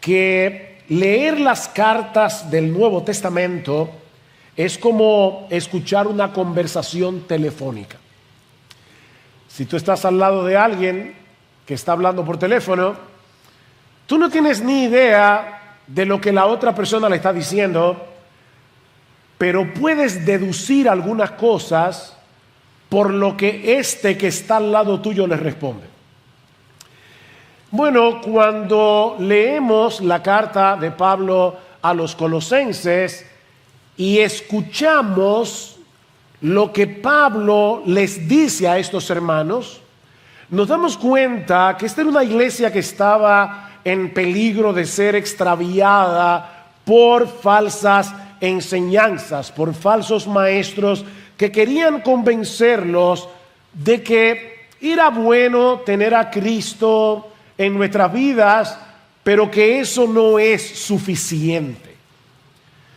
que leer las cartas del Nuevo Testamento es como escuchar una conversación telefónica. Si tú estás al lado de alguien que está hablando por teléfono, tú no tienes ni idea de lo que la otra persona le está diciendo, pero puedes deducir algunas cosas por lo que este que está al lado tuyo le responde. Bueno, cuando leemos la carta de Pablo a los Colosenses y escuchamos lo que Pablo les dice a estos hermanos, nos damos cuenta que esta era una iglesia que estaba en peligro de ser extraviada por falsas enseñanzas, por falsos maestros que querían convencerlos de que era bueno tener a Cristo en nuestras vidas, pero que eso no es suficiente.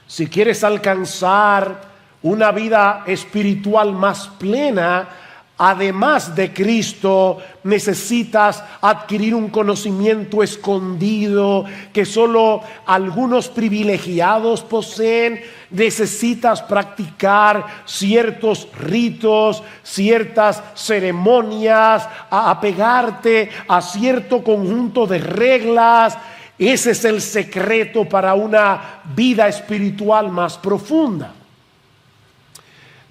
Si quieres alcanzar una vida espiritual más plena, además de Cristo, necesitas adquirir un conocimiento escondido que solo algunos privilegiados poseen. Necesitas practicar ciertos ritos, ciertas ceremonias, apegarte a cierto conjunto de reglas. Ese es el secreto para una vida espiritual más profunda.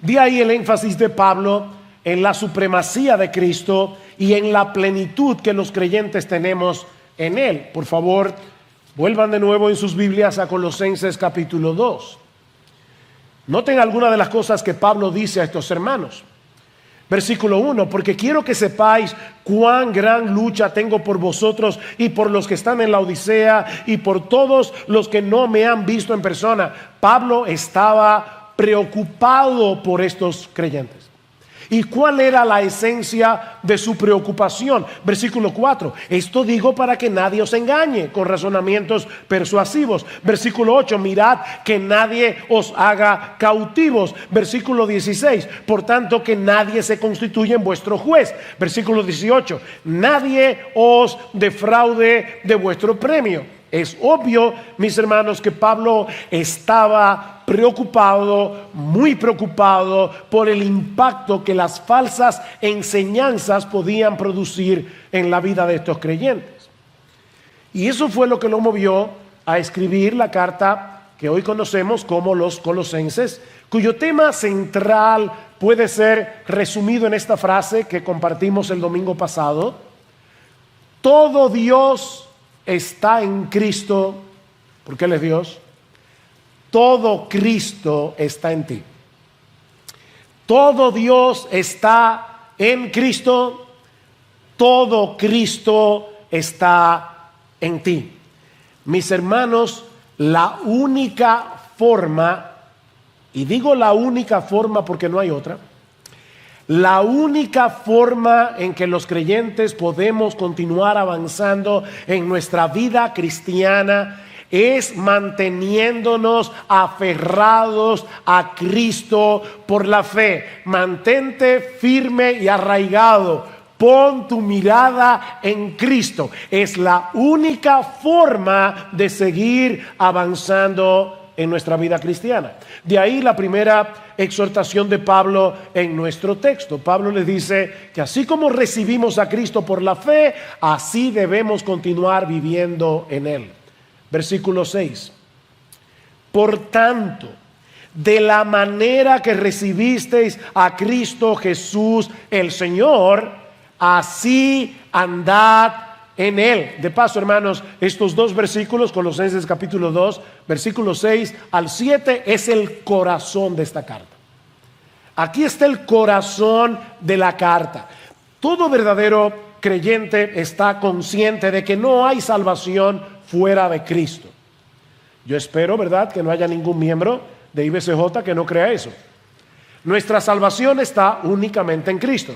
De ahí el énfasis de Pablo en la supremacía de Cristo y en la plenitud que los creyentes tenemos en Él. Por favor, vuelvan de nuevo en sus Biblias a Colosenses capítulo 2. Noten algunas de las cosas que Pablo dice a estos hermanos. Versículo 1, porque quiero que sepáis cuán gran lucha tengo por vosotros y por los que están en la Odisea y por todos los que no me han visto en persona. Pablo estaba preocupado por estos creyentes. ¿Y cuál era la esencia de su preocupación? Versículo 4. Esto digo para que nadie os engañe con razonamientos persuasivos. Versículo 8. Mirad que nadie os haga cautivos. Versículo 16. Por tanto que nadie se constituya en vuestro juez. Versículo 18. Nadie os defraude de vuestro premio. Es obvio, mis hermanos, que Pablo estaba preocupado, muy preocupado por el impacto que las falsas enseñanzas podían producir en la vida de estos creyentes. Y eso fue lo que lo movió a escribir la carta que hoy conocemos como los Colosenses, cuyo tema central puede ser resumido en esta frase que compartimos el domingo pasado: todo Dios está en Cristo, porque Él es Dios. Todo Cristo está en ti. Todo Dios está en Cristo. Todo Cristo está en ti. Mis hermanos, la única forma, y digo la única forma porque no hay otra, la única forma en que los creyentes podemos continuar avanzando en nuestra vida cristiana es manteniéndonos aferrados a Cristo por la fe. Mantente firme y arraigado. Pon tu mirada en Cristo. Es la única forma de seguir avanzando en nuestra vida cristiana. De ahí la primera exhortación de Pablo en nuestro texto. Pablo les dice que así como recibimos a Cristo por la fe, así debemos continuar viviendo en Él. Versículo 6. Por tanto, de la manera que recibisteis a Cristo Jesús el Señor, así andad en Él. De paso, hermanos, estos dos versículos, Colosenses capítulo 2, versículos 6 al 7, es el corazón de esta carta. Aquí está el corazón de la carta. Todo verdadero creyente está consciente de que no hay salvación fuera de Cristo. Yo espero, ¿verdad?, que no haya ningún miembro de IBCJ que no crea eso. Nuestra salvación está únicamente en Cristo.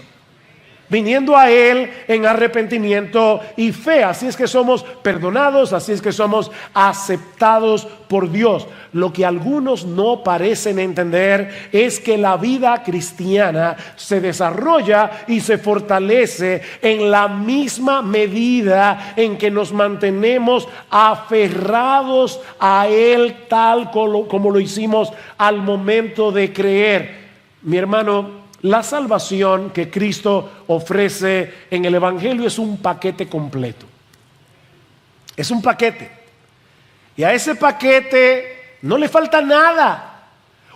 viniendo a Él en arrepentimiento y fe. Así es que somos perdonados, así es que somos aceptados por Dios. Lo que algunos no parecen entender es que la vida cristiana se desarrolla y se fortalece en la misma medida en que nos mantenemos aferrados a Él, tal como lo hicimos al momento de creer. Mi hermano, la salvación que Cristo ofrece en el Evangelio es un paquete completo. Es un paquete. Y a ese paquete no le falta nada.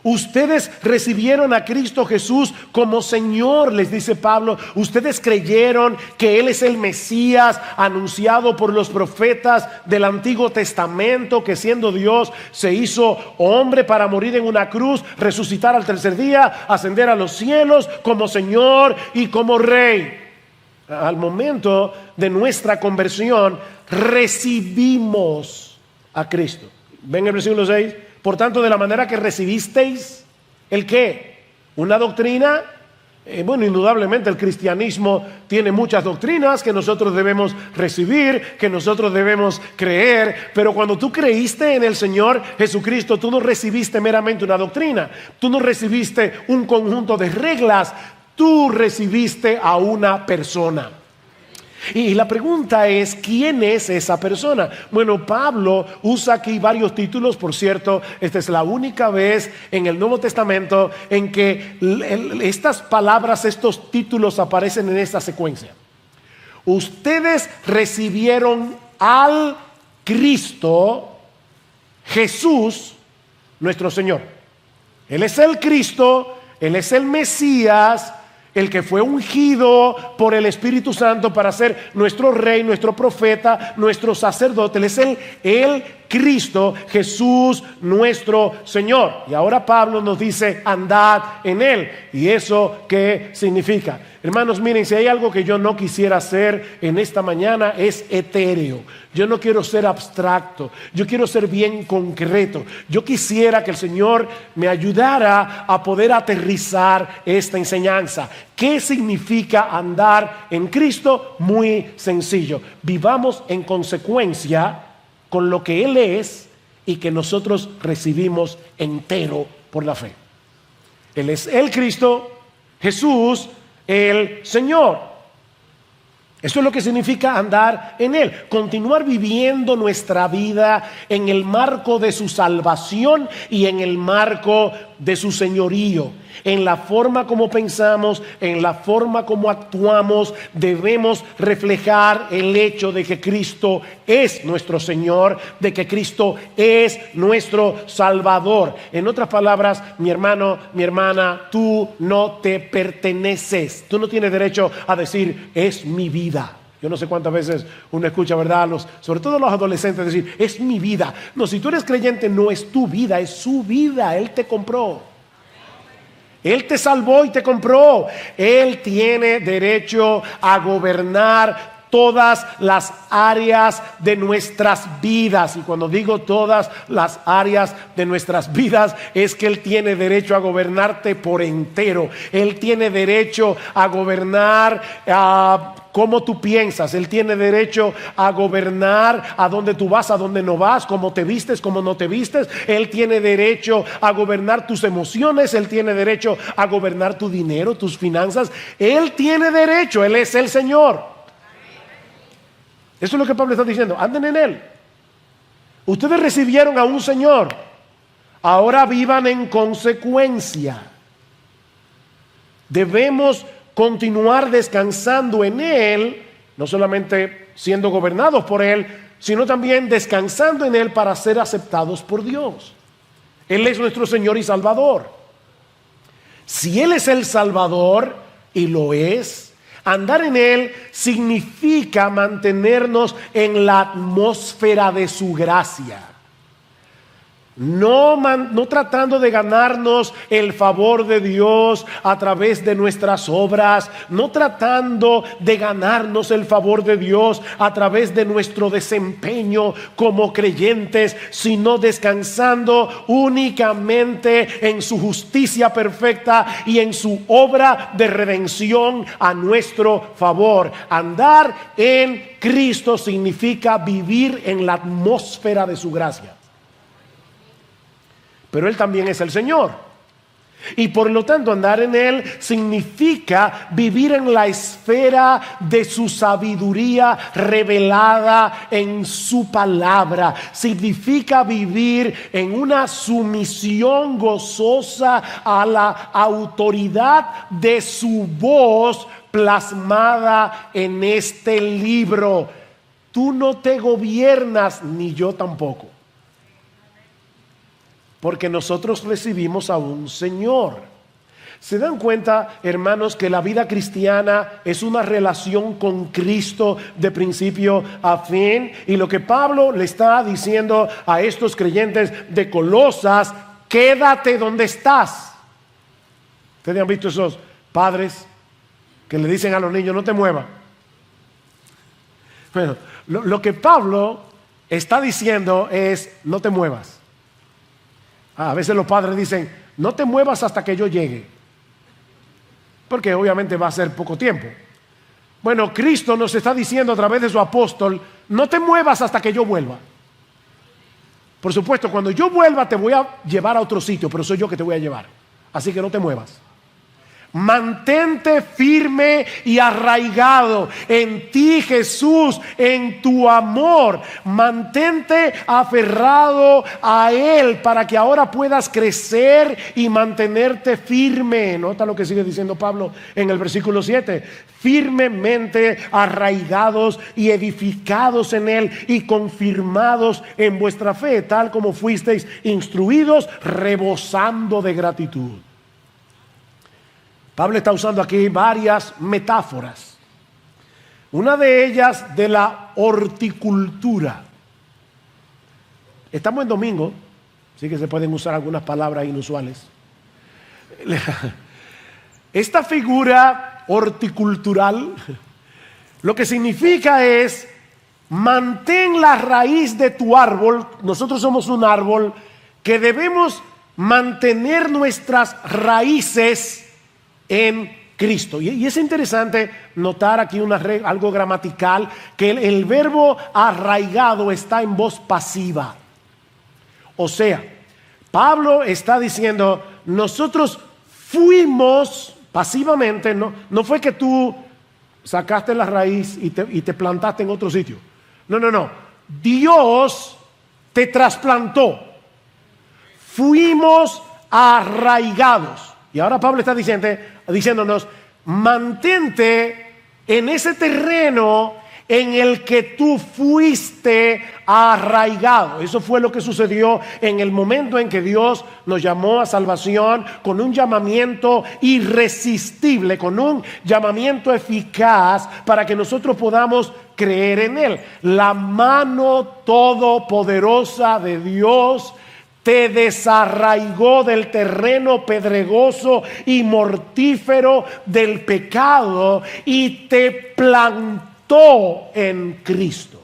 Ustedes recibieron a Cristo Jesús como Señor, les dice Pablo. Ustedes creyeron que Él es el Mesías anunciado por los profetas del Antiguo Testamento, que siendo Dios se hizo hombre para morir en una cruz, resucitar al tercer día, ascender a los cielos como Señor y como Rey. Al momento de nuestra conversión recibimos a Cristo. ¿Ven el versículo 6? Por tanto, de la manera que recibisteis, ¿el qué? ¿Una doctrina? Bueno, indudablemente el cristianismo tiene muchas doctrinas que nosotros debemos recibir, que nosotros debemos creer, pero cuando tú creíste en el Señor Jesucristo, tú no recibiste meramente una doctrina, tú no recibiste un conjunto de reglas, tú recibiste a una persona. Y la pregunta es, ¿quién es esa persona? Bueno, Pablo usa aquí varios títulos. Por cierto, esta es la única vez en el Nuevo Testamento en que estas palabras, estos títulos aparecen en esta secuencia. Ustedes recibieron al Cristo Jesús, nuestro Señor. Él es el Cristo, Él es el Mesías, el que fue ungido por el Espíritu Santo para ser nuestro Rey, nuestro profeta, nuestro sacerdote. Él es el Cristo, Jesús, nuestro Señor. Y ahora Pablo nos dice, andad en Él. ¿Y eso qué significa? Hermanos, miren, si hay algo que yo no quisiera hacer en esta mañana es etéreo. Yo no quiero ser abstracto, yo quiero ser bien concreto. Yo quisiera que el Señor me ayudara a poder aterrizar esta enseñanza. ¿Qué significa andar en Cristo? Muy sencillo. Vivamos en consecuencia con lo que Él es y que nosotros recibimos entero por la fe. Él es el Cristo, Jesús, el Señor. Eso es lo que significa andar en Él, continuar viviendo nuestra vida en el marco de su salvación y en el marco de su señorío. En la forma como pensamos, en la forma como actuamos, debemos reflejar el hecho de que Cristo es nuestro Señor, de que Cristo es nuestro Salvador. En otras palabras, mi hermano, mi hermana, tú no te perteneces. Tú no tienes derecho a decir, es mi vida. Yo no sé cuántas veces uno escucha, ¿verdad? Sobre todo los adolescentes decir, es mi vida. No, si tú eres creyente, no es tu vida, es su vida. Él te compró. Él te salvó y te compró. Él tiene derecho a gobernar todas las áreas de nuestras vidas. Y cuando digo todas las áreas de nuestras vidas, es que Él tiene derecho a gobernarte por entero. Él tiene derecho a gobernar cómo tú piensas. Él tiene derecho a gobernar a dónde tú vas, a dónde no vas, cómo te vistes, cómo no te vistes. Él tiene derecho a gobernar tus emociones. Él tiene derecho a gobernar tu dinero, tus finanzas. Él tiene derecho. Él es el Señor. Eso es lo que Pablo está diciendo. Anden en Él. Ustedes recibieron a un Señor. Ahora vivan en consecuencia. Debemos continuar descansando en Él, no solamente siendo gobernados por Él, sino también descansando en Él para ser aceptados por Dios. Él es nuestro Señor y Salvador. Si Él es el Salvador, y lo es, andar en Él significa mantenernos en la atmósfera de su gracia. No tratando de ganarnos el favor de Dios a través de nuestras obras, no tratando de ganarnos el favor de Dios a través de nuestro desempeño como creyentes, sino descansando únicamente en su justicia perfecta y en su obra de redención a nuestro favor. Andar en Cristo significa vivir en la atmósfera de su gracia. Pero Él también es el Señor. Y por lo tanto andar en Él significa vivir en la esfera de su sabiduría revelada en su palabra. Significa vivir en una sumisión gozosa a la autoridad de su voz plasmada en este libro. Tú no te gobiernas, ni yo tampoco. Porque nosotros recibimos a un Señor. ¿Se dan cuenta, hermanos, que la vida cristiana es una relación con Cristo de principio a fin? Y lo que Pablo le está diciendo a estos creyentes de Colosas: quédate donde estás. ¿Ustedes han visto esos padres que le dicen a los niños: no te muevas? Bueno, lo que Pablo está diciendo es: no te muevas. A veces los padres dicen: no te muevas hasta que yo llegue, porque obviamente va a ser poco tiempo. Bueno, Cristo nos está diciendo a través de su apóstol: no te muevas hasta que yo vuelva. Por supuesto, cuando yo vuelva te voy a llevar a otro sitio, pero soy yo que te voy a llevar, así que no te muevas. Mantente firme y arraigado en ti, Jesús, en tu amor. Mantente aferrado a Él para que ahora puedas crecer y mantenerte firme. Nota lo que sigue diciendo Pablo en el versículo 7. Firmemente arraigados y edificados en Él y confirmados en vuestra fe, tal como fuisteis instruidos, rebosando de gratitud. Pablo está usando aquí varias metáforas. Una de ellas de la horticultura. Estamos en domingo, así que se pueden usar algunas palabras inusuales. Esta figura horticultural lo que significa es: mantén la raíz de tu árbol. Nosotros somos un árbol que debemos mantener nuestras raíces en Cristo. Y es interesante notar aquí algo gramatical, que el verbo arraigado está en voz pasiva. O sea, Pablo está diciendo: nosotros fuimos pasivamente, no fue que tú sacaste la raíz y te plantaste en otro sitio. No. Dios te trasplantó. Fuimos arraigados. Y ahora Pablo está diciéndonos: mantente en ese terreno en el que tú fuiste arraigado. Eso fue lo que sucedió en el momento en que Dios nos llamó a salvación, con un llamamiento irresistible, con un llamamiento eficaz para que nosotros podamos creer en Él. La mano todopoderosa de Dios te desarraigó del terreno pedregoso y mortífero del pecado y te plantó en Cristo.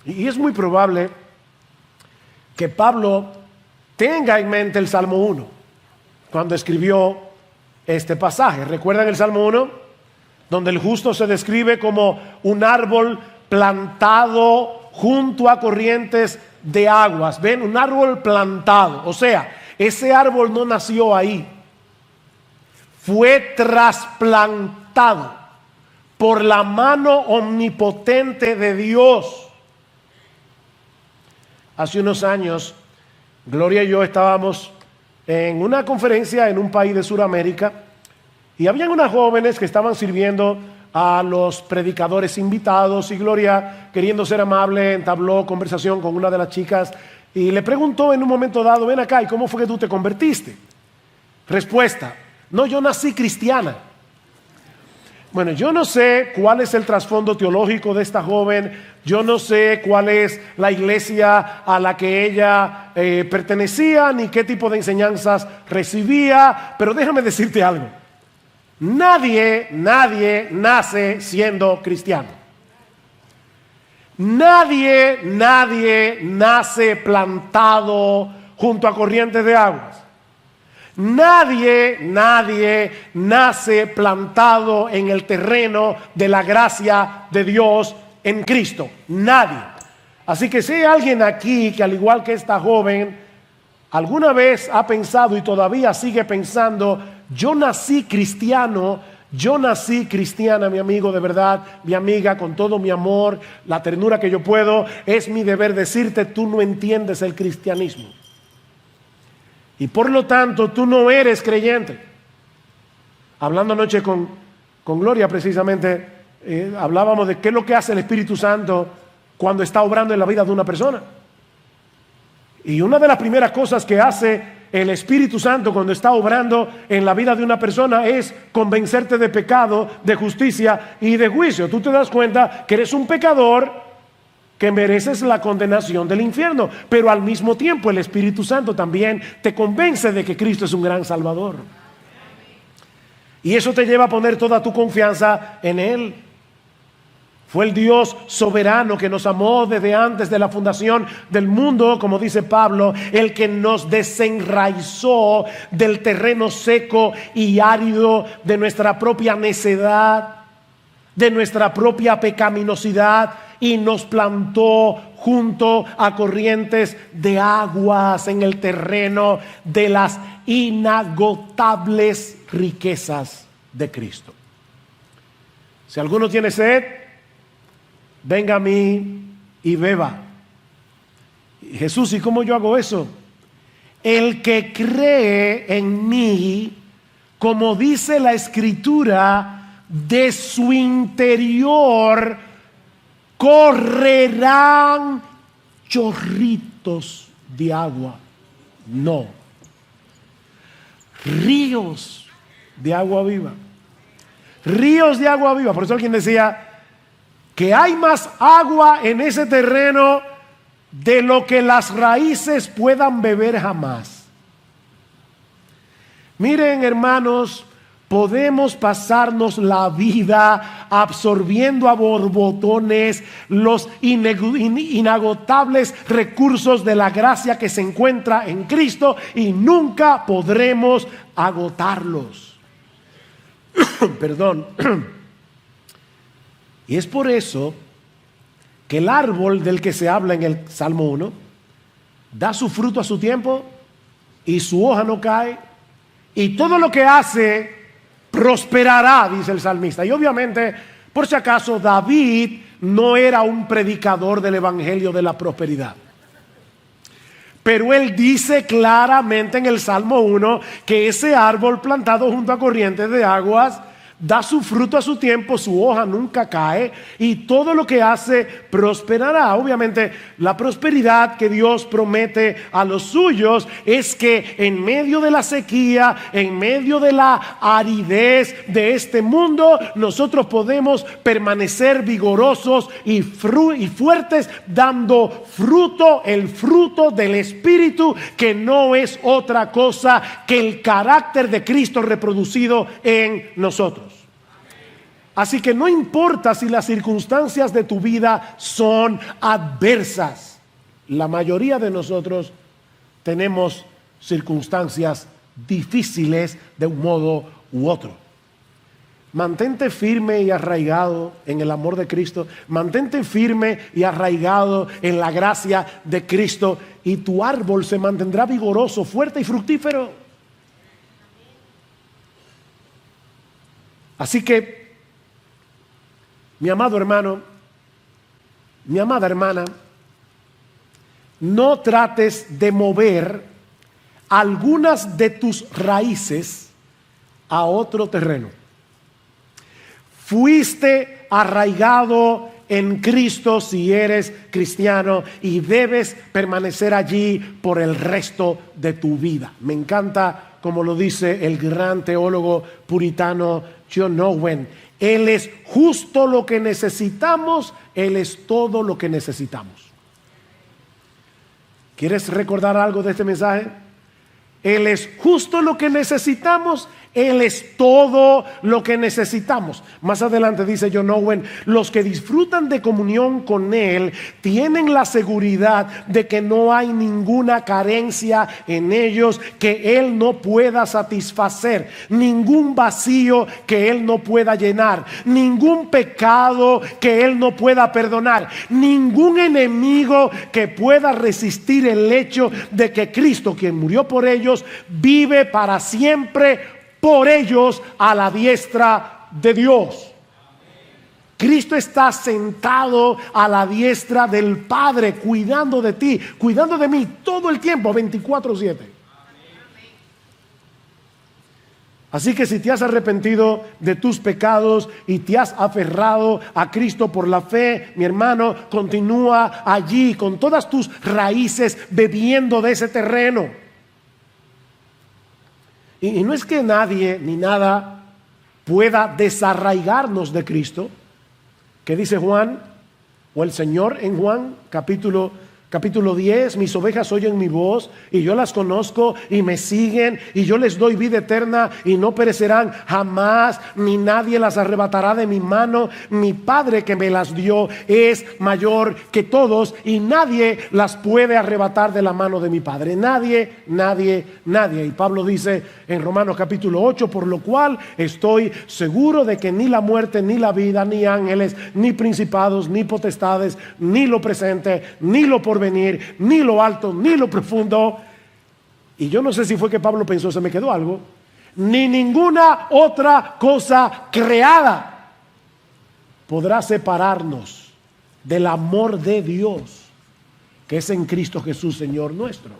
Y es muy probable que Pablo tenga en mente el Salmo 1 cuando escribió este pasaje. ¿Recuerdan el Salmo 1? Donde el justo se describe como un árbol plantado junto a corrientes de aguas. ¿Ven? Un árbol plantado. O sea, ese árbol no nació ahí. Fue trasplantado por la mano omnipotente de Dios. Hace unos años, Gloria y yo estábamos en una conferencia en un país de Sudamérica y habían unas jóvenes que estaban sirviendo a los predicadores invitados, y Gloria, queriendo ser amable, entabló conversación con una de las chicas y le preguntó en un momento dado: ven acá, ¿y cómo fue que tú te convertiste? Respuesta: no, yo nací cristiana. Bueno, yo no sé cuál es el trasfondo teológico de esta joven, yo no sé cuál es la iglesia a la que ella pertenecía, ni qué tipo de enseñanzas recibía, pero déjame decirte algo. Nadie nace siendo cristiano. Nadie nace plantado junto a corrientes de aguas. Nadie nace plantado en el terreno de la gracia de Dios en Cristo. Nadie. Así que si hay alguien aquí que, al igual que esta joven, alguna vez ha pensado y todavía sigue pensando: yo nací cristiano, yo nací cristiana, mi amigo, de verdad, mi amiga, con todo mi amor, la ternura que yo puedo, es mi deber decirte: tú no entiendes el cristianismo. Y por lo tanto, tú no eres creyente. Hablando anoche con Gloria, precisamente, hablábamos de qué es lo que hace el Espíritu Santo cuando está obrando en la vida de una persona. Y una de las primeras cosas que hace el Espíritu Santo cuando está obrando en la vida de una persona es convencerte de pecado, de justicia y de juicio. Tú te das cuenta que eres un pecador, que mereces la condenación del infierno, pero al mismo tiempo el Espíritu Santo también te convence de que Cristo es un gran Salvador. Y eso te lleva a poner toda tu confianza en Él. Fue el Dios soberano que nos amó desde antes de la fundación del mundo, como dice Pablo, el que nos desenraizó del terreno seco y árido de nuestra propia necedad, de nuestra propia pecaminosidad, y nos plantó junto a corrientes de aguas en el terreno de las inagotables riquezas de Cristo. Si alguno tiene sed, venga a mí y beba. Jesús, ¿y cómo yo hago eso? El que cree en mí, como dice la Escritura, de su interior correrán chorritos de agua. No, ríos de agua viva. Ríos de agua viva. Por eso alguien decía que hay más agua en ese terreno de lo que las raíces puedan beber jamás. Miren, hermanos, podemos pasarnos la vida absorbiendo a borbotones los inagotables recursos de la gracia que se encuentra en Cristo y nunca podremos agotarlos. Perdón. Y es por eso que el árbol del que se habla en el Salmo 1 da su fruto a su tiempo y su hoja no cae, y todo lo que hace prosperará, dice el salmista. Y obviamente, por si acaso, David no era un predicador del evangelio de la prosperidad, pero él dice claramente en el Salmo 1 que ese árbol plantado junto a corrientes de aguas da su fruto a su tiempo, su hoja nunca cae y todo lo que hace prosperará. Obviamente, la prosperidad que Dios promete a los suyos es que en medio de la sequía, en medio de la aridez de este mundo, nosotros podemos permanecer vigorosos y fuertes, dando fruto, el fruto del Espíritu, que no es otra cosa que el carácter de Cristo reproducido en nosotros. Así que no importa si las circunstancias de tu vida son adversas. La mayoría de nosotros tenemos circunstancias difíciles de un modo u otro. Mantente firme y arraigado en el amor de Cristo. Mantente firme y arraigado en la gracia de Cristo, y tu árbol se mantendrá vigoroso, fuerte y fructífero. Así que, mi amado hermano, mi amada hermana, no trates de mover algunas de tus raíces a otro terreno. Fuiste arraigado en Cristo si eres cristiano y debes permanecer allí por el resto de tu vida. Me encanta como lo dice el gran teólogo puritano John Owen: Él es justo lo que necesitamos, Él es todo lo que necesitamos. ¿Quieres recordar algo de este mensaje? Él es justo lo que necesitamos, Él es todo lo que necesitamos. Más adelante dice John Owen, los que disfrutan de comunión con Él tienen la seguridad de que no hay ninguna carencia en ellos que Él no pueda satisfacer, ningún vacío que Él no pueda llenar, ningún pecado que Él no pueda perdonar, ningún enemigo que pueda resistir el hecho de que Cristo, quien murió por ellos, vive para siempre por ellos a la diestra de Dios. Cristo está sentado a la diestra del Padre, cuidando de ti, cuidando de mí todo el tiempo, 24/7. Así que si te has arrepentido de tus pecados y te has aferrado a Cristo por la fe, mi hermano, continúa allí con todas tus raíces bebiendo de ese terreno. Y no es que nadie ni nada pueda desarraigarnos de Cristo, que dice Juan, o el Señor en Juan capítulo 10, mis ovejas oyen mi voz y yo las conozco y me siguen y yo les doy vida eterna y no perecerán jamás, ni nadie las arrebatará de mi mano. Mi Padre que me las dio es mayor que todos y nadie las puede arrebatar de la mano de mi Padre. Nadie. Y Pablo dice en Romanos capítulo 8, por lo cual estoy seguro de que ni la muerte, ni la vida, ni ángeles, ni principados, ni potestades, ni lo presente, ni lo porvenir, ni lo alto, ni lo profundo. Y yo no sé si fue que Pablo pensó, se me quedó algo, ni ninguna otra cosa creada podrá separarnos del amor de Dios que es en Cristo Jesús, Señor nuestro.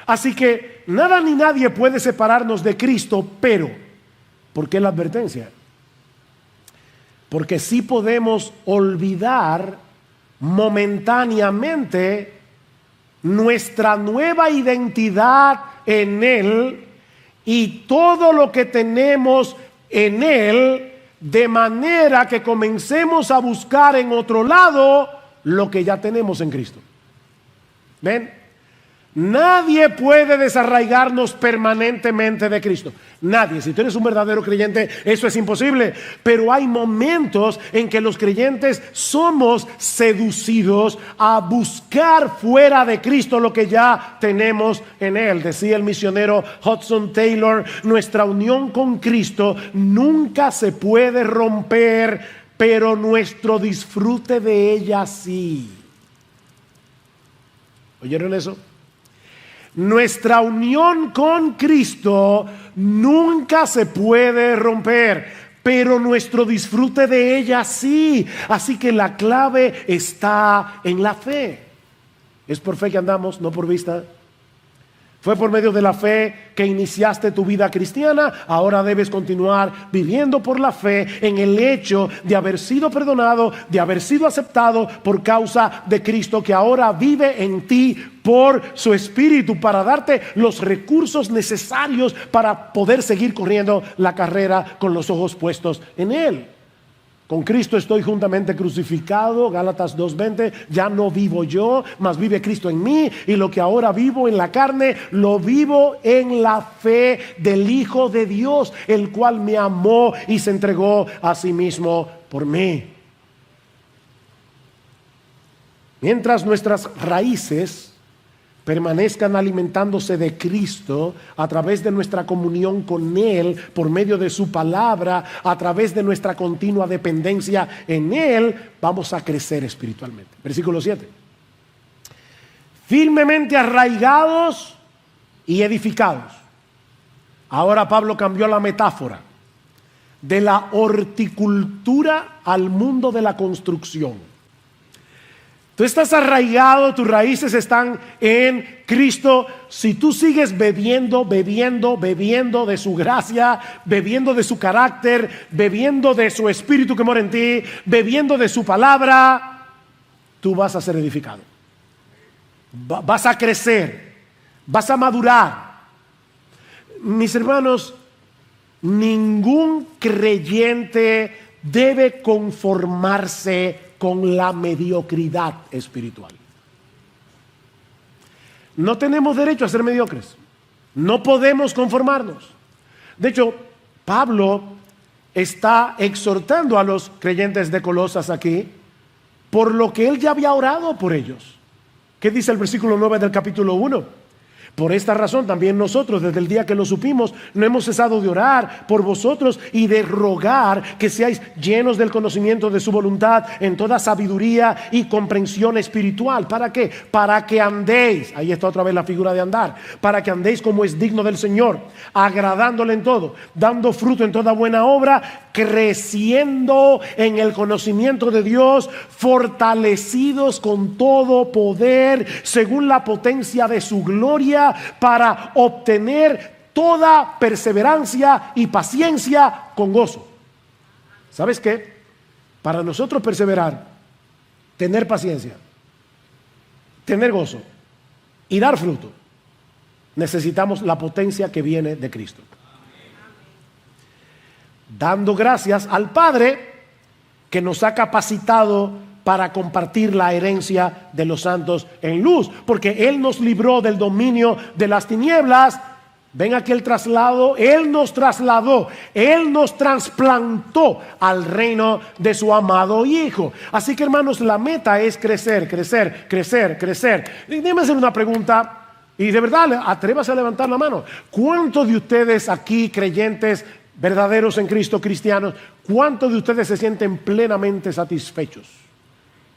Así que nada ni nadie puede separarnos de Cristo, pero ¿por qué la advertencia? Porque sí podemos olvidar momentáneamente nuestra nueva identidad en Él y todo lo que tenemos en Él, de manera que comencemos a buscar en otro lado lo que ya tenemos en Cristo. ¿Ven? Nadie puede desarraigarnos permanentemente de Cristo. Nadie. Si tú eres un verdadero creyente, eso es imposible. Pero hay momentos en que los creyentes somos seducidos a buscar fuera de Cristo lo que ya tenemos en Él. Decía el misionero Hudson Taylor, nuestra unión con Cristo nunca se puede romper, pero nuestro disfrute de ella sí. ¿Oyeron eso? Nuestra unión con Cristo nunca se puede romper, pero nuestro disfrute de ella sí. Así que la clave está en la fe. Es por fe que andamos, no por vista. Fue por medio de la fe que iniciaste tu vida cristiana. Ahora debes continuar viviendo por la fe en el hecho de haber sido perdonado, de haber sido aceptado por causa de Cristo, que ahora vive en ti por su Espíritu para darte los recursos necesarios para poder seguir corriendo la carrera con los ojos puestos en Él. Con Cristo estoy juntamente crucificado, Gálatas 2:20, ya no vivo yo, mas vive Cristo en mí, y lo que ahora vivo en la carne, lo vivo en la fe del Hijo de Dios, el cual me amó y se entregó a sí mismo por mí. Mientras nuestras raíces permanezcan alimentándose de Cristo a través de nuestra comunión con Él, por medio de su palabra, a través de nuestra continua dependencia en Él, vamos a crecer espiritualmente. Versículo 7. Firmemente arraigados y edificados. Ahora Pablo cambió la metáfora de la horticultura al mundo de la construcción. Tú estás arraigado, tus raíces están en Cristo. Si tú sigues bebiendo de su gracia, bebiendo de su carácter, bebiendo de su espíritu que mora en ti, bebiendo de su palabra, tú vas a ser edificado. Vas a crecer, vas a madurar. Mis hermanos, ningún creyente debe conformarse con la mediocridad espiritual. No tenemos derecho a ser mediocres. No podemos conformarnos. De hecho, Pablo está exhortando a los creyentes de Colosas aquí por lo que él ya había orado por ellos. ¿Qué dice el versículo 9 del capítulo 1? Por esta razón también nosotros, desde el día que lo supimos, no hemos cesado de orar por vosotros y de rogar que seáis llenos del conocimiento de su voluntad en toda sabiduría y comprensión espiritual. ¿Para qué? Para que andéis, ahí está otra vez la figura de andar, para que andéis como es digno del Señor, agradándole en todo, dando fruto en toda buena obra, creciendo en el conocimiento de Dios, fortalecidos con todo poder según la potencia de su gloria, para obtener toda perseverancia y paciencia con gozo. ¿Sabes qué? Para nosotros perseverar, tener paciencia, tener gozo y dar fruto, necesitamos la potencia que viene de Cristo. Dando gracias al Padre que nos ha capacitado para compartir la herencia de los santos en luz, porque Él nos libró del dominio de las tinieblas. Ven aquí el traslado. Él nos trasladó, Él nos trasplantó al reino de su amado Hijo. Así que, hermanos, la meta es crecer, crecer, crecer, crecer. Y déjame hacer una pregunta, y de verdad, atrévase a levantar la mano. ¿Cuántos de ustedes aquí, creyentes verdaderos en Cristo, cristianos, cuántos de ustedes se sienten plenamente satisfechos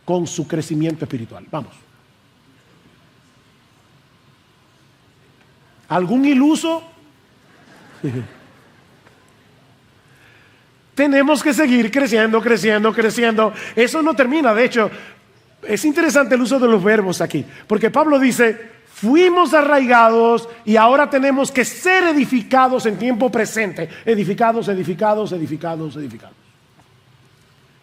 con su crecimiento espiritual? Vamos. ¿Algún iluso? Tenemos que seguir creciendo, creciendo, creciendo. Eso no termina. De hecho, es interesante el uso de los verbos aquí, porque Pablo dice: fuimos arraigados y ahora tenemos que ser edificados en tiempo presente. Edificados, edificados, edificados, edificados.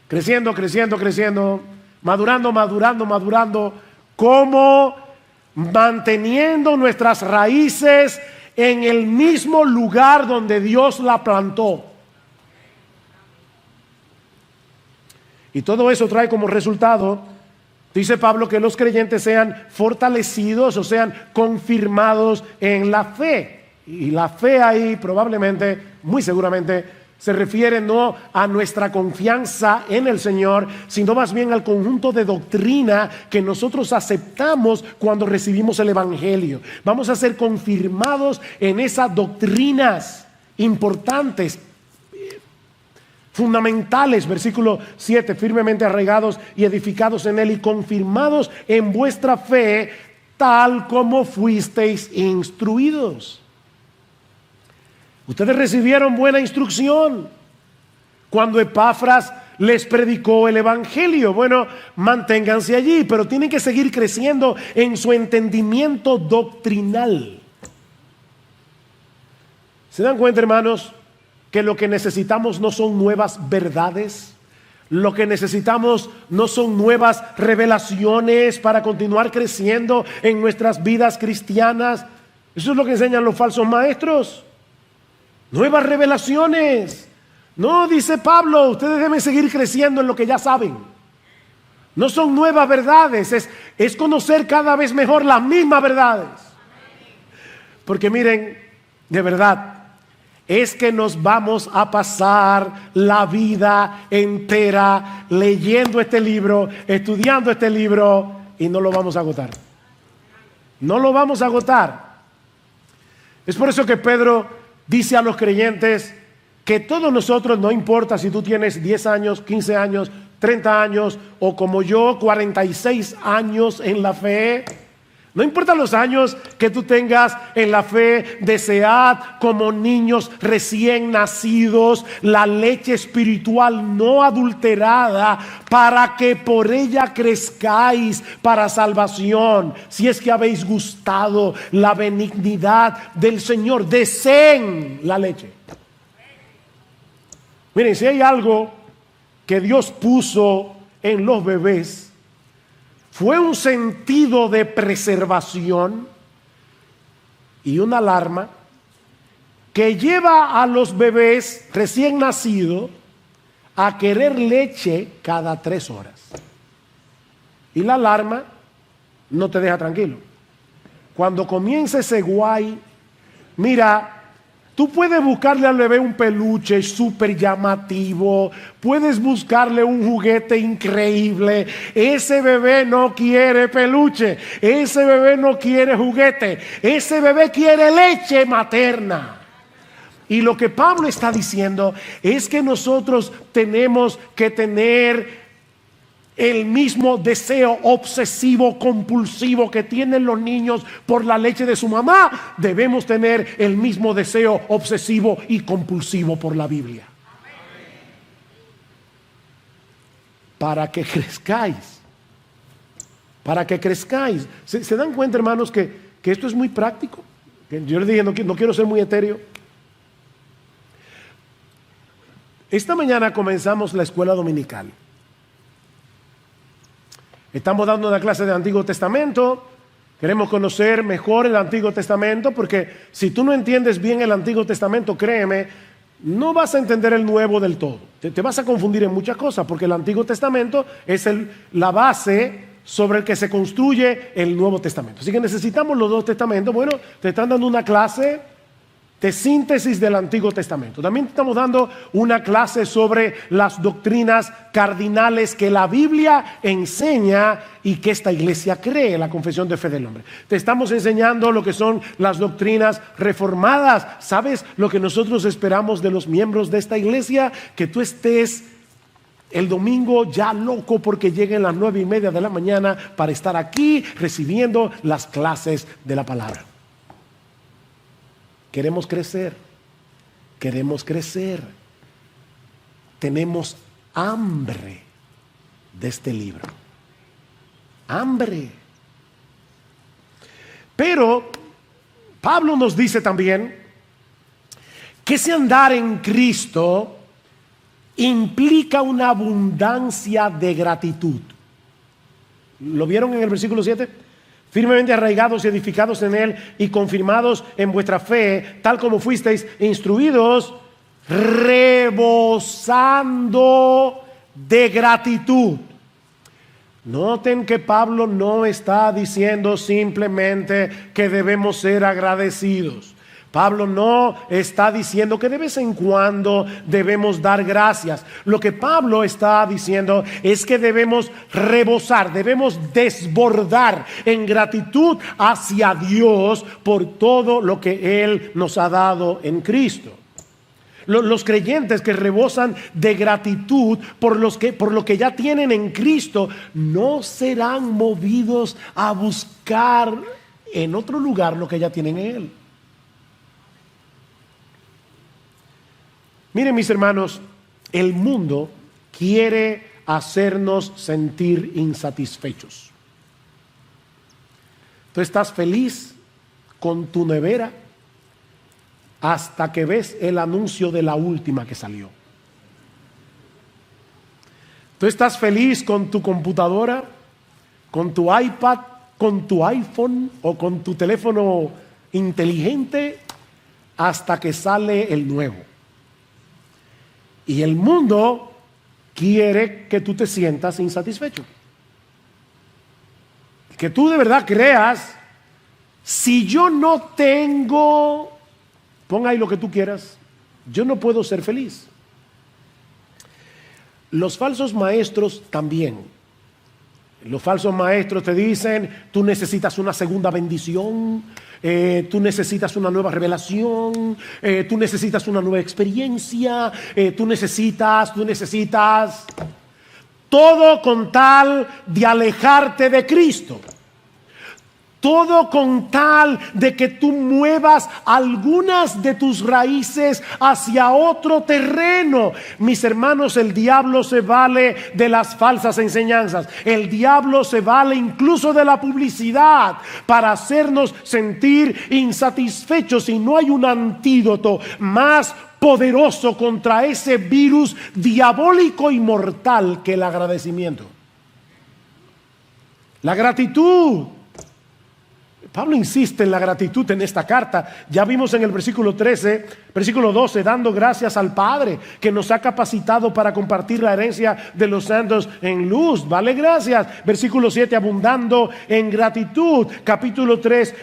Creciendo, creciendo, creciendo. Madurando, madurando, madurando, como manteniendo nuestras raíces en el mismo lugar donde Dios la plantó. Y todo eso trae como resultado, dice Pablo, que los creyentes sean fortalecidos o sean confirmados en la fe. Y la fe ahí probablemente, muy seguramente, se refiere no a nuestra confianza en el Señor, sino más bien al conjunto de doctrina que nosotros aceptamos cuando recibimos el Evangelio. Vamos a ser confirmados en esas doctrinas importantes, fundamentales. Versículo 7, firmemente arraigados y edificados en Él y confirmados en vuestra fe, tal como fuisteis instruidos. Ustedes recibieron buena instrucción cuando Epafras les predicó el Evangelio. Bueno, manténganse allí, pero tienen que seguir creciendo en su entendimiento doctrinal. ¿Se dan cuenta, hermanos, que lo que necesitamos no son nuevas verdades? Lo que necesitamos no son nuevas revelaciones para continuar creciendo en nuestras vidas cristianas. Eso es lo que enseñan los falsos maestros. Nuevas revelaciones. No, dice Pablo, ustedes deben seguir creciendo en lo que ya saben. No son nuevas verdades, es conocer cada vez mejor las mismas verdades. Porque miren, de verdad, es que nos vamos a pasar la vida entera leyendo este libro, estudiando este libro, y no lo vamos a agotar. No lo vamos a agotar. Es por eso que Pedro dice a los creyentes que todos nosotros, no importa si tú tienes 10 años, 15 años, 30 años o como yo 46 años en la fe, no importa los años que tú tengas en la fe, desead como niños recién nacidos la leche espiritual no adulterada, para que por ella crezcáis para salvación, si es que habéis gustado la benignidad del Señor. Deseen la leche. Miren, si hay algo que Dios puso en los bebés, fue un sentido de preservación y una alarma que lleva a los bebés recién nacidos a querer leche cada 3 horas. Y la alarma no te deja tranquilo. Cuando comienza ese guay, mira, tú puedes buscarle al bebé un peluche súper llamativo, puedes buscarle un juguete increíble. Ese bebé no quiere peluche, ese bebé no quiere juguete, ese bebé quiere leche materna. Y lo que Pablo está diciendo es que nosotros tenemos que tener el mismo deseo obsesivo, compulsivo que tienen los niños por la leche de su mamá. Debemos tener el mismo deseo obsesivo y compulsivo por la Biblia. Para que crezcáis. Para que crezcáis. ¿Se dan cuenta, hermanos, que esto es muy práctico? Yo les dije, no quiero ser muy etéreo. Esta mañana comenzamos la escuela dominical. Estamos dando una clase de Antiguo Testamento. Queremos conocer mejor el Antiguo Testamento, porque si tú no entiendes bien el Antiguo Testamento, créeme, no vas a entender el Nuevo del todo. Te vas a confundir en muchas cosas, porque el Antiguo Testamento es la base sobre el que se construye el Nuevo Testamento. Así que necesitamos los 2 testamentos. Bueno, te están dando una clase de síntesis del Antiguo Testamento. También estamos dando una clase sobre las doctrinas cardinales que la Biblia enseña y que esta iglesia cree, la confesión de fe del hombre. Te estamos enseñando lo que son las doctrinas reformadas. ¿Sabes lo que nosotros esperamos de los miembros de esta iglesia? Que tú estés el domingo ya loco porque lleguen las 9:30 de la mañana para estar aquí recibiendo las clases de la palabra. Queremos crecer, queremos crecer. Tenemos hambre de este libro. Hambre. Pero Pablo nos dice también que ese andar en Cristo implica una abundancia de gratitud. ¿Lo vieron en el versículo 7? Firmemente arraigados y edificados en él y confirmados en vuestra fe, tal como fuisteis instruidos, rebosando de gratitud. Noten que Pablo no está diciendo simplemente que debemos ser agradecidos. Pablo no está diciendo que de vez en cuando debemos dar gracias. Lo que Pablo está diciendo es que debemos rebosar, debemos desbordar en gratitud hacia Dios por todo lo que Él nos ha dado en Cristo. Los creyentes que rebosan de gratitud por lo que ya tienen en Cristo no serán movidos a buscar en otro lugar lo que ya tienen en Él. Miren, mis hermanos, el mundo quiere hacernos sentir insatisfechos. Tú estás feliz con tu nevera hasta que ves el anuncio de la última que salió. Tú estás feliz con tu computadora, con tu iPad, con tu iPhone o con tu teléfono inteligente hasta que sale el nuevo. Y el mundo quiere que tú te sientas insatisfecho. Que tú de verdad creas, si yo no tengo, pon ahí lo que tú quieras, yo no puedo ser feliz. Los falsos maestros también. Los falsos maestros te dicen, tú necesitas una segunda bendición, tú necesitas una nueva revelación, tú necesitas una nueva experiencia, tú necesitas, todo con tal de alejarte de Cristo. Todo con tal de que tú muevas algunas de tus raíces hacia otro terreno. Mis hermanos, el diablo se vale de las falsas enseñanzas. El diablo se vale incluso de la publicidad para hacernos sentir insatisfechos. Y no hay un antídoto más poderoso contra ese virus diabólico y mortal que el agradecimiento. La gratitud. Pablo insiste en la gratitud en esta carta. Ya vimos en el versículo 12, dando gracias al Padre que nos ha capacitado para compartir la herencia de los santos en luz. Vale, gracias. Versículo 7, abundando en gratitud. Capítulo 3,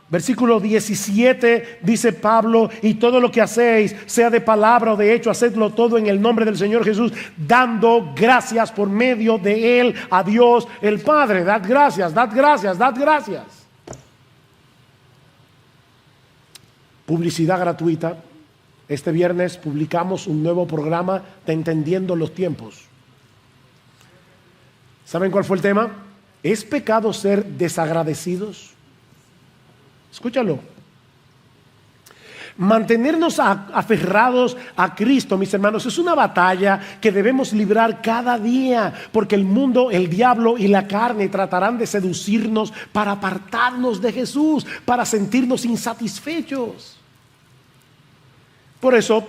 Versículo 17 dice Pablo: y todo lo que hacéis, sea de palabra o de hecho, hacedlo todo en el nombre del Señor Jesús, dando gracias por medio de Él a Dios el Padre. Dad gracias, dad gracias, dad gracias. Publicidad gratuita. Este viernes publicamos un nuevo programa de Entendiendo los Tiempos. ¿Saben cuál fue el tema? ¿Es pecado ser desagradecidos? Escúchalo. Mantenernos aferrados a Cristo, mis hermanos, es una batalla que debemos librar cada día, porque el mundo, el diablo y la carne tratarán de seducirnos para apartarnos de Jesús, para sentirnos insatisfechos. Por eso,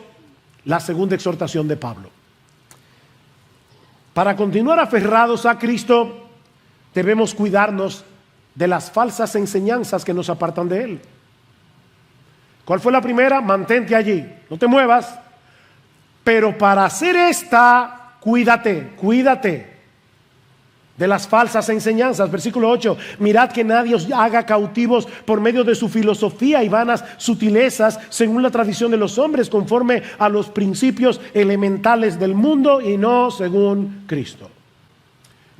la segunda exhortación de Pablo: para continuar aferrados a Cristo, debemos cuidarnos de las falsas enseñanzas que nos apartan de Él. ¿Cuál fue la primera? Mantente allí, no te muevas. Pero para hacer esta, cuídate de las falsas enseñanzas. Versículo 8: mirad que nadie os haga cautivos por medio de su filosofía y vanas sutilezas, según la tradición de los hombres, conforme a los principios elementales del mundo y no según Cristo.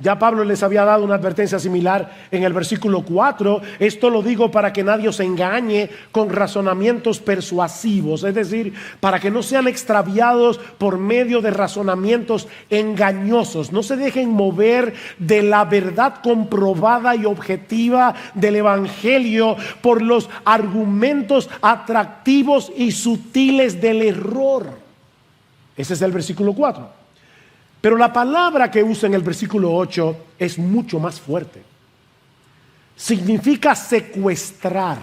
Ya Pablo les había dado una advertencia similar en el versículo 4. Esto lo digo para que nadie os engañe con razonamientos persuasivos, es decir, para que no sean extraviados por medio de razonamientos engañosos. No se dejen mover de la verdad comprobada y objetiva del Evangelio por los argumentos atractivos y sutiles del error. Ese es el versículo 4. Pero la palabra que usa en el versículo 8 es mucho más fuerte. Significa secuestrar,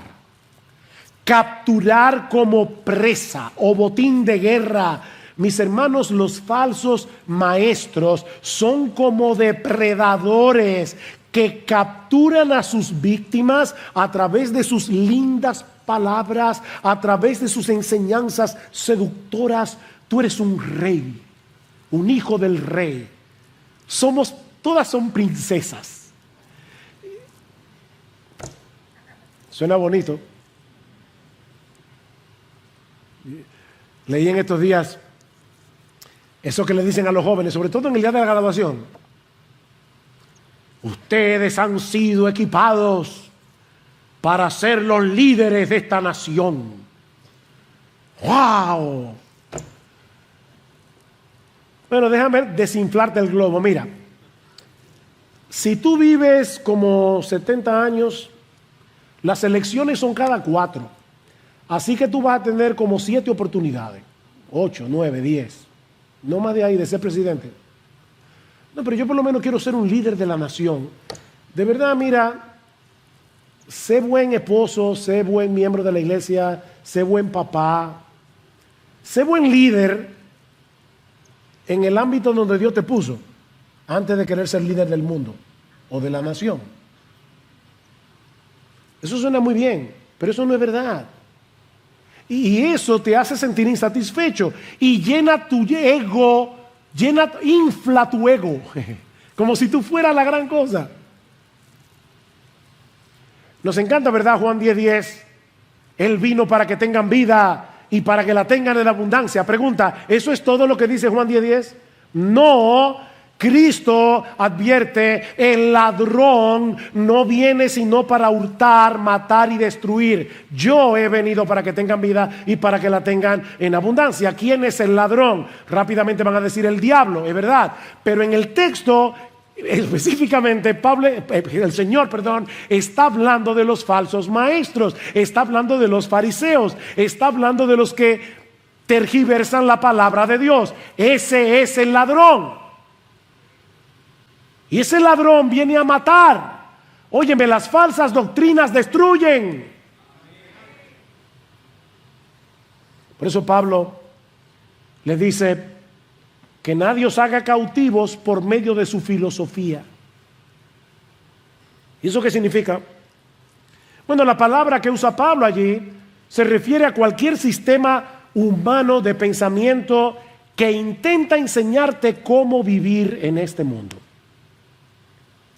capturar como presa o botín de guerra. Mis hermanos, los falsos maestros son como depredadores que capturan a sus víctimas a través de sus lindas palabras, a través de sus enseñanzas seductoras. Tú eres un rey, un hijo del rey. Todas son princesas. Suena bonito. Leí en estos días eso que le dicen a los jóvenes, sobre todo en el día de la graduación: ustedes han sido equipados para ser los líderes de esta nación. ¡Wow! Bueno, déjame desinflarte el globo. Mira, si tú vives como 70 años, las elecciones son cada 4. Así que tú vas a tener como 7 oportunidades. 8, 9, 10. No más de ahí de ser presidente. No, pero yo por lo menos quiero ser un líder de la nación. De verdad, mira, sé buen esposo, sé buen miembro de la iglesia, sé buen papá, sé buen líder en el ámbito donde Dios te puso, antes de querer ser líder del mundo o de la nación. Eso suena muy bien, pero eso no es verdad. Y eso te hace sentir insatisfecho y llena tu ego, infla tu ego, como si tú fueras la gran cosa. Nos encanta, ¿verdad? Juan 10:10. Él vino para que tengan vida y para que la tengan en abundancia. Pregunta: ¿eso es todo lo que dice Juan 10:10? No. Cristo advierte: el ladrón no viene sino para hurtar, matar y destruir. Yo he venido para que tengan vida y para que la tengan en abundancia. ¿Quién es el ladrón? Rápidamente van a decir: el diablo, es verdad. Pero en el texto específicamente el Señor está hablando de los falsos maestros, está hablando de los fariseos, está hablando de los que tergiversan la palabra de Dios. Ese es el ladrón. Y ese ladrón viene a matar. Óyeme, las falsas doctrinas destruyen. Por eso Pablo le dice que nadie os haga cautivos por medio de su filosofía. ¿Y eso qué significa? Bueno, la palabra que usa Pablo allí se refiere a cualquier sistema humano de pensamiento que intenta enseñarte cómo vivir en este mundo.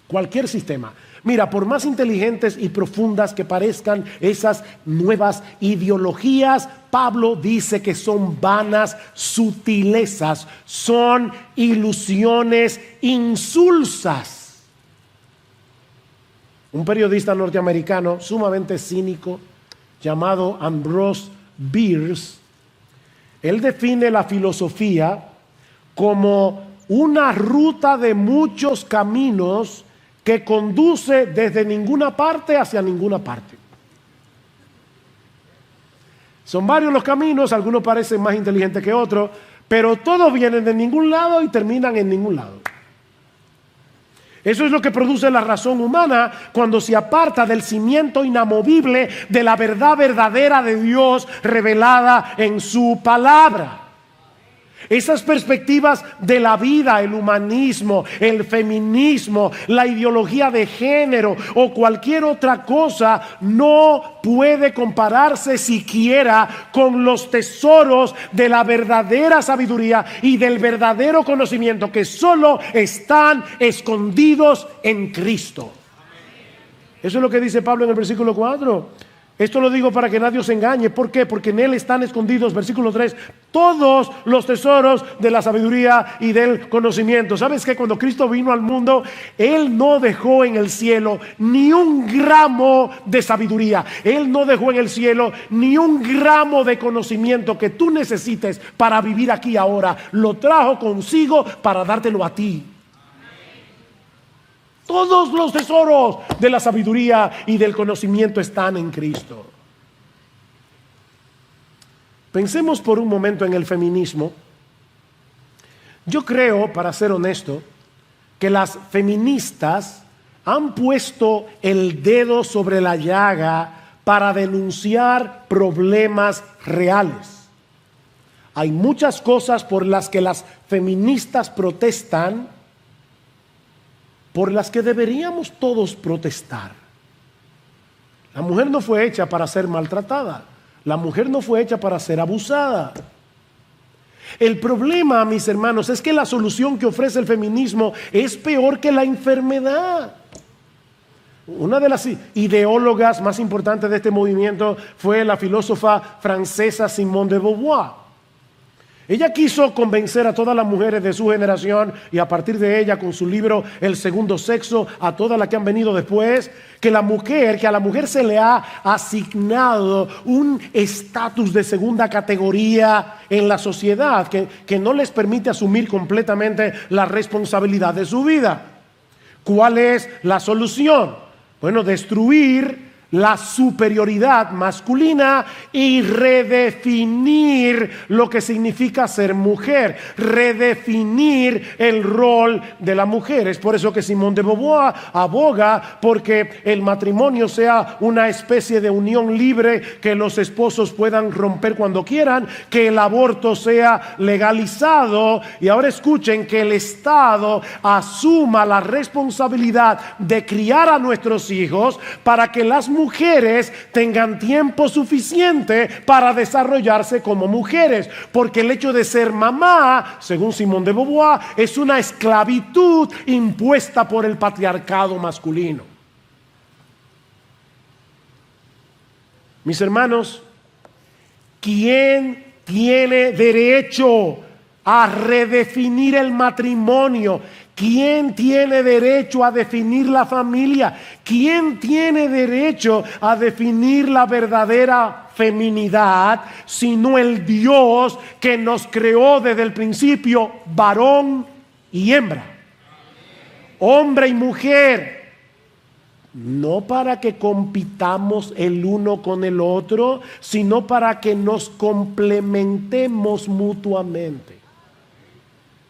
Cualquier sistema. Mira, por más inteligentes y profundas que parezcan esas nuevas ideologías, Pablo dice que son vanas sutilezas, son ilusiones insulsas. Un periodista norteamericano sumamente cínico llamado Ambrose Bierce, él define la filosofía como una ruta de muchos caminos que conduce desde ninguna parte hacia ninguna parte. Son varios los caminos, algunos parecen más inteligentes que otros, pero todos vienen de ningún lado y terminan en ningún lado. Eso es lo que produce la razón humana cuando se aparta del cimiento inamovible de la verdad verdadera de Dios revelada en su palabra. Esas perspectivas de la vida, el humanismo, el feminismo, la ideología de género o cualquier otra cosa no puede compararse siquiera con los tesoros de la verdadera sabiduría y del verdadero conocimiento que solo están escondidos en Cristo. Eso es lo que dice Pablo en el versículo 4. Esto lo digo para que nadie os engañe. ¿Por qué? Porque en él están escondidos, versículo 3, todos los tesoros de la sabiduría y del conocimiento. ¿Sabes qué? Cuando Cristo vino al mundo, él no dejó en el cielo ni un gramo de sabiduría. Él no dejó en el cielo ni un gramo de conocimiento que tú necesites para vivir aquí ahora. Lo trajo consigo para dártelo a ti. Todos los tesoros de la sabiduría y del conocimiento están en Cristo. Pensemos por un momento en el feminismo. Yo creo, para ser honesto, que las feministas han puesto el dedo sobre la llaga para denunciar problemas reales. Hay muchas cosas por las que las feministas protestan, por las que deberíamos todos protestar. La mujer no fue hecha para ser maltratada. La mujer no fue hecha para ser abusada. El problema, mis hermanos, es que la solución que ofrece el feminismo es peor que la enfermedad. Una de las ideólogas más importantes de este movimiento fue la filósofa francesa Simone de Beauvoir. Ella quiso convencer a todas las mujeres de su generación y a partir de ella con su libro El Segundo Sexo, a todas las que han venido después, que a la mujer se le ha asignado un estatus de segunda categoría en la sociedad que no les permite asumir completamente la responsabilidad de su vida. ¿Cuál es la solución? Bueno, destruir la superioridad masculina y redefinir lo que significa ser mujer, redefinir el rol de la mujer. Es por eso que Simone de Beauvoir aboga porque el matrimonio sea una especie de unión libre que los esposos puedan romper cuando quieran, que el aborto sea legalizado y ahora escuchen, que el Estado asuma la responsabilidad de criar a nuestros hijos para que las mujeres tengan tiempo suficiente para desarrollarse como mujeres, porque el hecho de ser mamá, según Simone de Beauvoir, es una esclavitud impuesta por el patriarcado masculino. Mis hermanos, ¿quién tiene derecho a redefinir el matrimonio? ¿Quién tiene derecho a definir la familia? ¿Quién tiene derecho a definir la verdadera feminidad sino el Dios que nos creó desde el principio, varón y hembra, hombre y mujer? No para que compitamos el uno con el otro, sino para que nos complementemos mutuamente.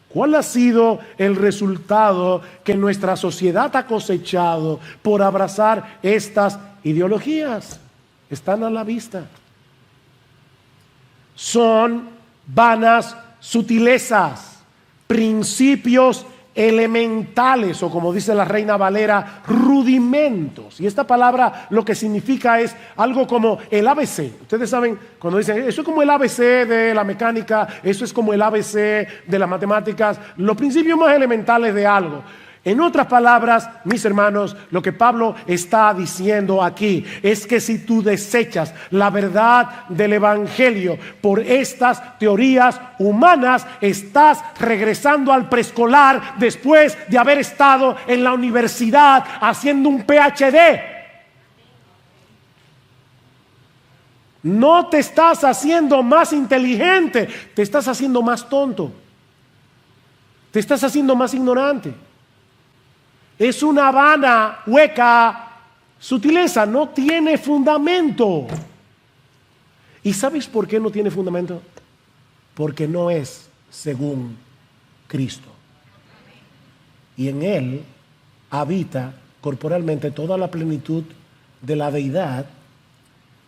¿Cuál ha sido el resultado que nuestra sociedad ha cosechado por abrazar estas ideologías? Están a la vista. Son vanas sutilezas, principios elementales, o como dice la Reina Valera, rudimentos. Y esta palabra lo que significa es algo como el ABC. Ustedes saben, cuando dicen, eso es como el ABC de la mecánica, eso es como el ABC de las matemáticas, los principios más elementales de algo. En otras palabras, mis hermanos, lo que Pablo está diciendo aquí es que si tú desechas la verdad del Evangelio por estas teorías humanas, estás regresando al preescolar después de haber estado en la universidad haciendo un PhD. No te estás haciendo más inteligente, te estás haciendo más tonto, te estás haciendo más ignorante. Es una vana, hueca sutileza, no tiene fundamento. ¿Y sabes por qué no tiene fundamento? Porque no es según Cristo. Y en Él habita corporalmente toda la plenitud de la deidad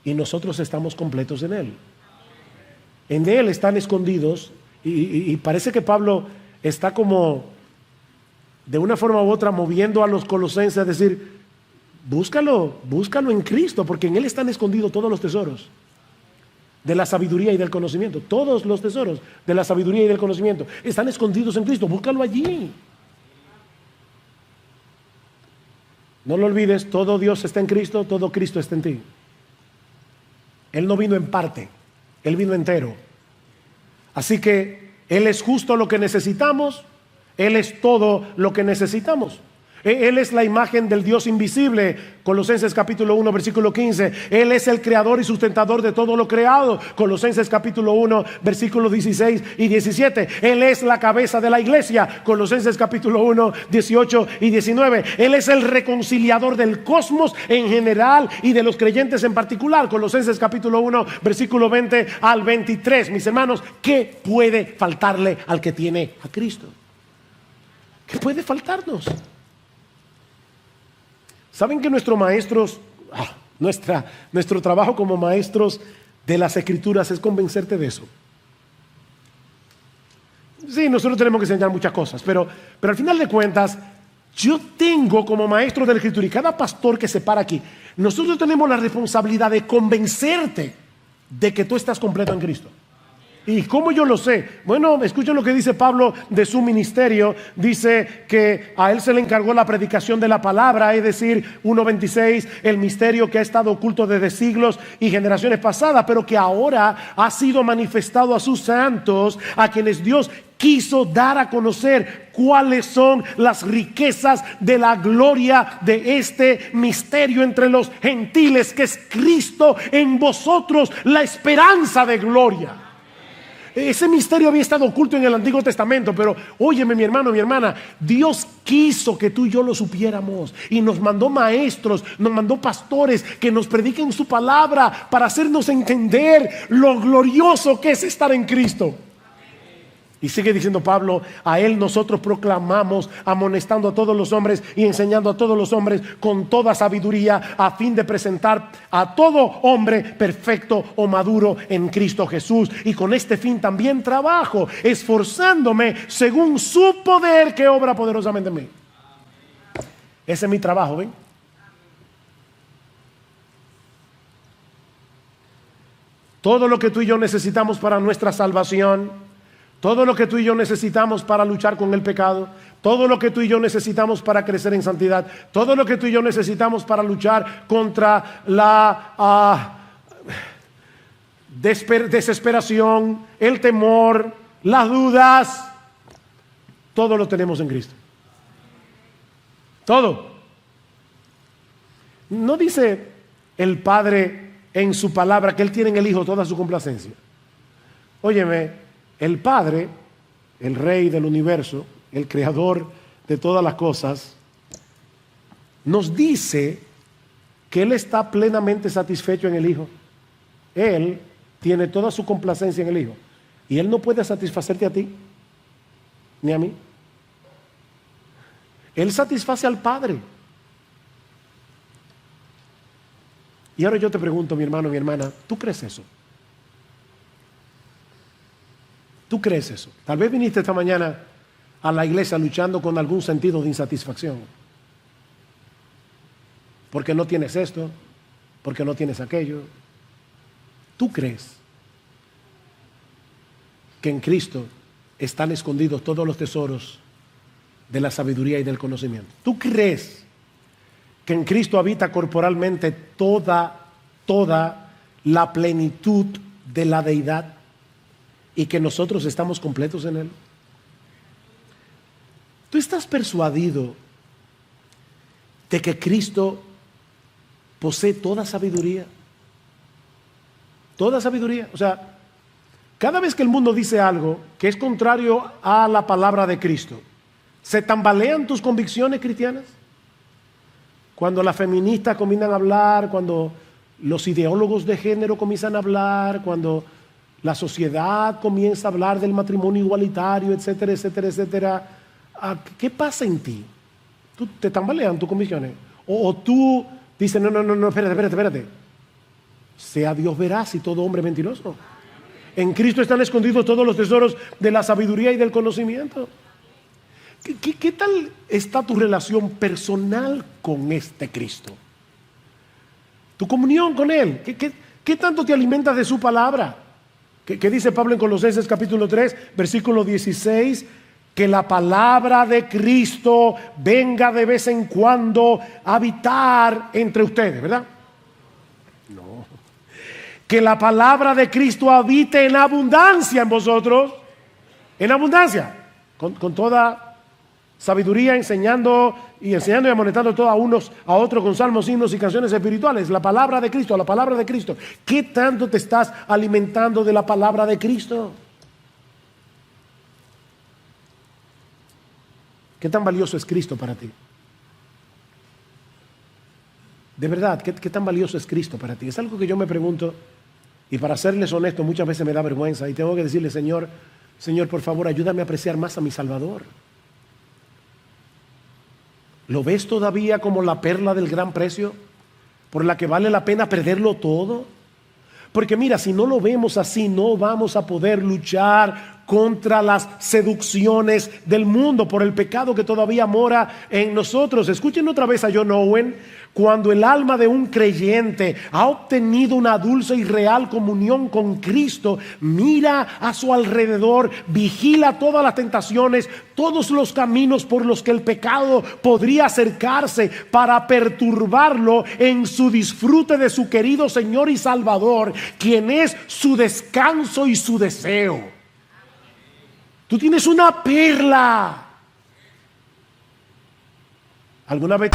y nosotros estamos completos en Él. En Él están escondidos y parece que Pablo está como de una forma u otra moviendo a los colosenses a decir, búscalo en Cristo, porque en Él están escondidos todos los tesoros de la sabiduría y del conocimiento. Todos los tesoros de la sabiduría y del conocimiento están escondidos en Cristo, búscalo allí. No lo olvides, todo Dios está en Cristo, todo Cristo está en ti. Él no vino en parte, Él vino entero. Así que Él es justo lo que necesitamos, Él es todo lo que necesitamos. Él es la imagen del Dios invisible, Colosenses capítulo 1 versículo 15. Él es el creador y sustentador de todo lo creado, Colosenses capítulo 1 versículos 16 y 17. Él es la cabeza de la iglesia, Colosenses capítulo 1 18 y 19. Él es el reconciliador del cosmos en general y de los creyentes en particular, Colosenses capítulo 1 versículo 20 al 23. Mis hermanos, ¿qué puede faltarle al que tiene a Cristo? ¿Qué puede faltarnos? ¿Saben que nuestros maestros, nuestro trabajo como maestros de las Escrituras es convencerte de eso? Sí, nosotros tenemos que enseñar muchas cosas, pero al final de cuentas, yo tengo como maestro de la Escritura, y cada pastor que se para aquí, nosotros tenemos la responsabilidad de convencerte de que tú estás completo en Cristo. ¿Y cómo yo lo sé? Bueno, escuchen lo que dice Pablo de su ministerio. Dice que a él se le encargó la predicación de la palabra, es decir, 1:26, el misterio que ha estado oculto desde siglos y generaciones pasadas, pero que ahora ha sido manifestado a sus santos, a quienes Dios quiso dar a conocer cuáles son las riquezas de la gloria de este misterio entre los gentiles, que es Cristo en vosotros, la esperanza de gloria. Ese misterio había estado oculto en el Antiguo Testamento, pero óyeme, mi hermano, mi hermana, Dios quiso que tú y yo lo supiéramos y nos mandó maestros, nos mandó pastores que nos prediquen su palabra para hacernos entender lo glorioso que es estar en Cristo. Y sigue diciendo Pablo, a Él nosotros proclamamos, amonestando a todos los hombres y enseñando a todos los hombres con toda sabiduría, a fin de presentar a todo hombre perfecto o maduro en Cristo Jesús. Y con este fin también trabajo, esforzándome según su poder que obra poderosamente en mí. Ese es mi trabajo, ¿ven? Todo lo que tú y yo necesitamos para nuestra salvación, todo lo que tú y yo necesitamos para luchar con el pecado, todo lo que tú y yo necesitamos para crecer en santidad, todo lo que tú y yo necesitamos para luchar contra la desesperación, el temor, las dudas, todo lo tenemos en Cristo. Todo. ¿No dice el Padre en su palabra que Él tiene en el Hijo toda su complacencia? Óyeme, el Padre, el Rey del universo, el Creador de todas las cosas, nos dice que Él está plenamente satisfecho en el Hijo. Él tiene toda su complacencia en el Hijo. Y Él no puede satisfacerte a ti, ni a mí. Él satisface al Padre. Y ahora yo te pregunto, mi hermano, mi hermana, ¿tú crees eso? ¿Tú crees eso? Tal vez viniste esta mañana a la iglesia luchando con algún sentido de insatisfacción. Porque no tienes esto, porque no tienes aquello. ¿Tú crees que en Cristo están escondidos todos los tesoros de la sabiduría y del conocimiento? ¿Tú crees que en Cristo habita corporalmente toda la plenitud de la deidad y que nosotros estamos completos en Él? ¿Tú estás persuadido de que Cristo posee toda sabiduría? Toda sabiduría. O sea, cada vez que el mundo dice algo que es contrario a la palabra de Cristo, ¿se tambalean tus convicciones cristianas? Cuando las feministas comienzan a hablar, cuando los ideólogos de género comienzan a hablar, cuando la sociedad comienza a hablar del matrimonio igualitario, etcétera, etcétera, etcétera, ¿qué pasa en ti? ¿Tú te tambalean tus convicciones? ¿O tú dices, no, espérate? Sea Dios veraz y todo hombre mentiroso. En Cristo están escondidos todos los tesoros de la sabiduría y del conocimiento. ¿Qué tal está tu relación personal con este Cristo? Tu comunión con Él. ¿Qué tanto te alimentas de su palabra? ¿Qué dice Pablo en Colosenses capítulo 3, versículo 16? Que la palabra de Cristo venga de vez en cuando a habitar entre ustedes, ¿verdad? No. Que la palabra de Cristo habite en abundancia en vosotros. En abundancia. Con toda sabiduría, enseñando y amonestando todos a unos a otros con salmos, himnos y canciones espirituales. La palabra de Cristo, la palabra de Cristo. ¿Qué tanto te estás alimentando de la palabra de Cristo? ¿Qué tan valioso es Cristo para ti? De verdad, ¿qué tan valioso es Cristo para ti? Es algo que yo me pregunto, y para serles honesto, muchas veces me da vergüenza y tengo que decirle, Señor, por favor, ayúdame a apreciar más a mi Salvador. ¿Lo ves todavía como la perla del gran precio, por la que vale la pena perderlo todo? Porque mira, si no lo vemos así, no vamos a poder luchar contra las seducciones del mundo, por el pecado que todavía mora en nosotros. Escuchen otra vez a John Owen. Cuando el alma de un creyente ha obtenido una dulce y real comunión con Cristo, mira a su alrededor, vigila todas las tentaciones, todos los caminos por los que el pecado podría acercarse para perturbarlo en su disfrute de su querido Señor y Salvador, quien es su descanso y su deseo. Tú tienes una perla. ¿Alguna vez?